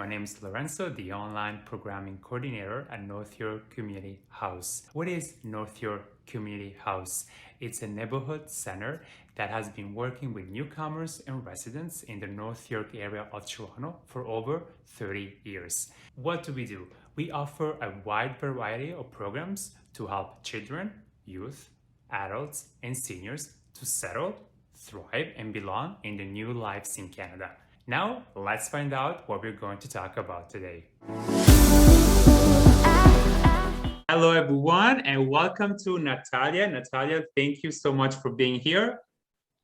name is Lorenzo, the online programming coordinator at North York Community House. What is North York Community House? It's a neighborhood center that has been working with newcomers and residents in the North York area of Toronto for over 30 years. What do? We offer a wide variety of programs to help children, youth, adults, and seniors to settle, thrive, and belong in the new lives in Canada. Now, let's find out what we're going to talk about today. Hello, everyone, and welcome to Natalia. Natalia, thank you so much for being here.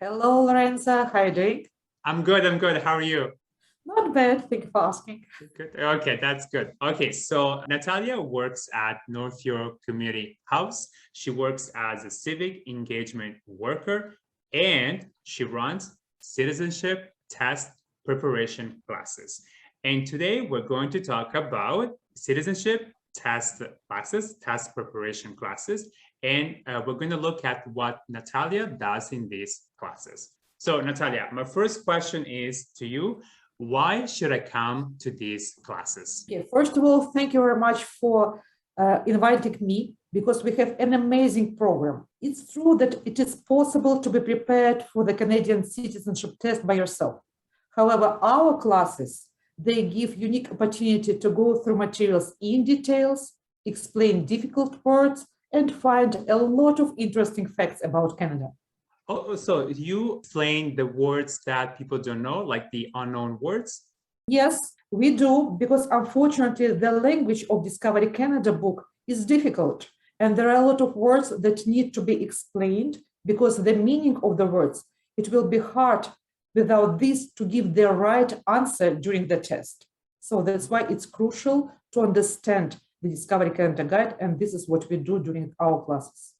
Hello, Lorenzo. How are you doing? I'm good. How are you? Not bad. Thank you for asking. Good. Okay, that's good. Okay, so Natalia works at North York Community House. She works as a civic engagement worker, and she runs citizenship test preparation classes. And today we're going to talk about citizenship test classes, test preparation classes, and we're going to look at what Natalia does in these classes. So Natalia, my first question is to you. Why should I come to these classes? Yeah, first of all, thank you very much for inviting me, because we have an amazing program. It's true that it is possible to be prepared for the Canadian citizenship test by yourself. However, our classes, they give unique opportunity to go through materials in details, explain difficult words, and find a lot of interesting facts about Canada. Oh, so you explain the words that people don't know, like the unknown words? Yes, we do, because unfortunately, the language of Discovery Canada book is difficult, and there are a lot of words that need to be explained, because the meaning of the words, it will be hard without this to give the right answer during the test. So that's why it's crucial to understand the Discovery Canada guide, and this is what we do during our classes.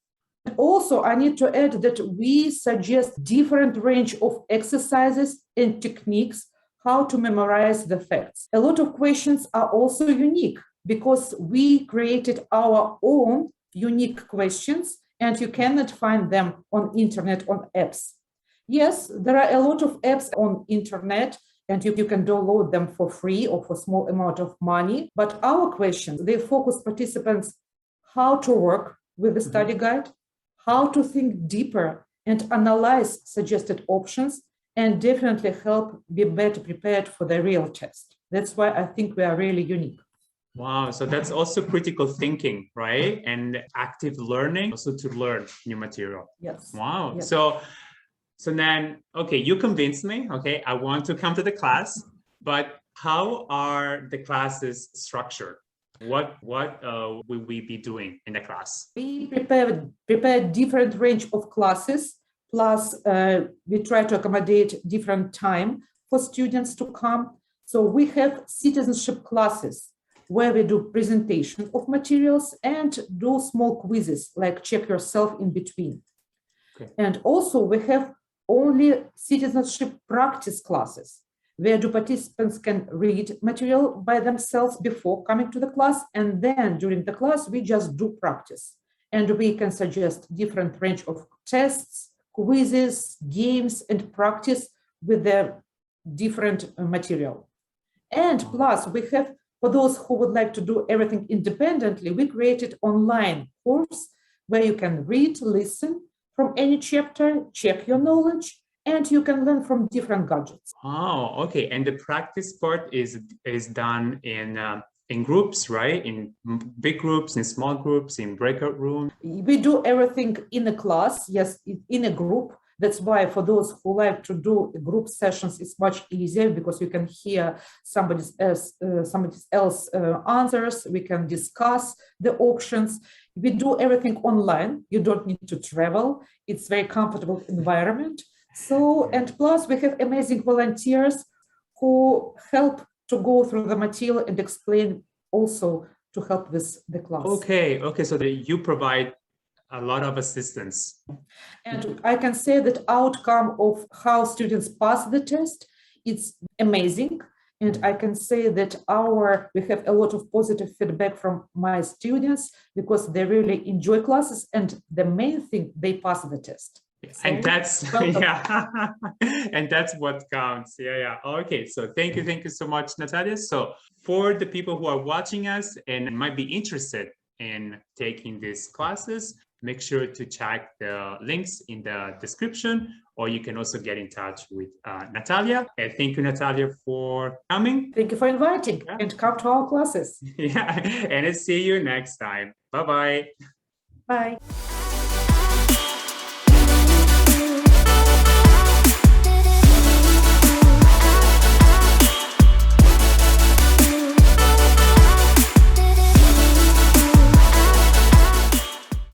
Also, I need to add that we suggest different range of exercises and techniques how to memorize the facts. A lot of questions are also unique because we created our own unique questions, and you cannot find them on internet on apps. Yes, there are a lot of apps on internet, and you can download them for free or for small amount of money. But our questions, they focus participants how to work with the study guide, how to think deeper and analyze suggested options, and definitely help be better prepared for the real test. That's why I think we are really unique. Wow, so that's also critical thinking, right? And active learning, also to learn new material. Yes. Wow. Yes. So then, okay, you convinced me, okay, I want to come to the class, but how are the classes structured? What will we be doing in the class? We prepare different range of classes, plus we try to accommodate different time for students to come. So we have citizenship classes where we do presentation of materials and do small quizzes like check yourself in between. Okay. And also we have only citizenship practice classes where the participants can read material by themselves before coming to the class, and then during the class we just do practice, and we can suggest different range of tests, quizzes, games, and practice with the different material. And plus we have, for those who would like to do everything independently, we created online course where you can read, listen from any chapter, check your knowledge, and you can learn from different gadgets. Oh, okay. And the practice part is done in groups, right? In big groups, in small groups, in breakout rooms. We do everything in a class, yes, in a group. That's why for those who like to do group sessions, it's much easier because you can hear somebody else answers. We can discuss the options. We do everything online. You don't need to travel. It's very comfortable environment. So, and plus we have amazing volunteers who help to go through the material and explain also to help with the class. Okay, so you provide a lot of assistance. And I can say that outcome of how students pass the test, it's amazing. And I can say that we have a lot of positive feedback from my students because they really enjoy classes, and the main thing, they pass the test. And that's welcome. yeah, and that's what counts. Yeah. Okay, so thank you so much, Natalia. So for the people who are watching us and might be interested in taking these classes, make sure to check the links in the description, or you can also get in touch with Natalia. And thank you, Natalia, for coming. Thank you for inviting and come to our classes. Yeah, and I'll see you next time. Bye-bye. Bye.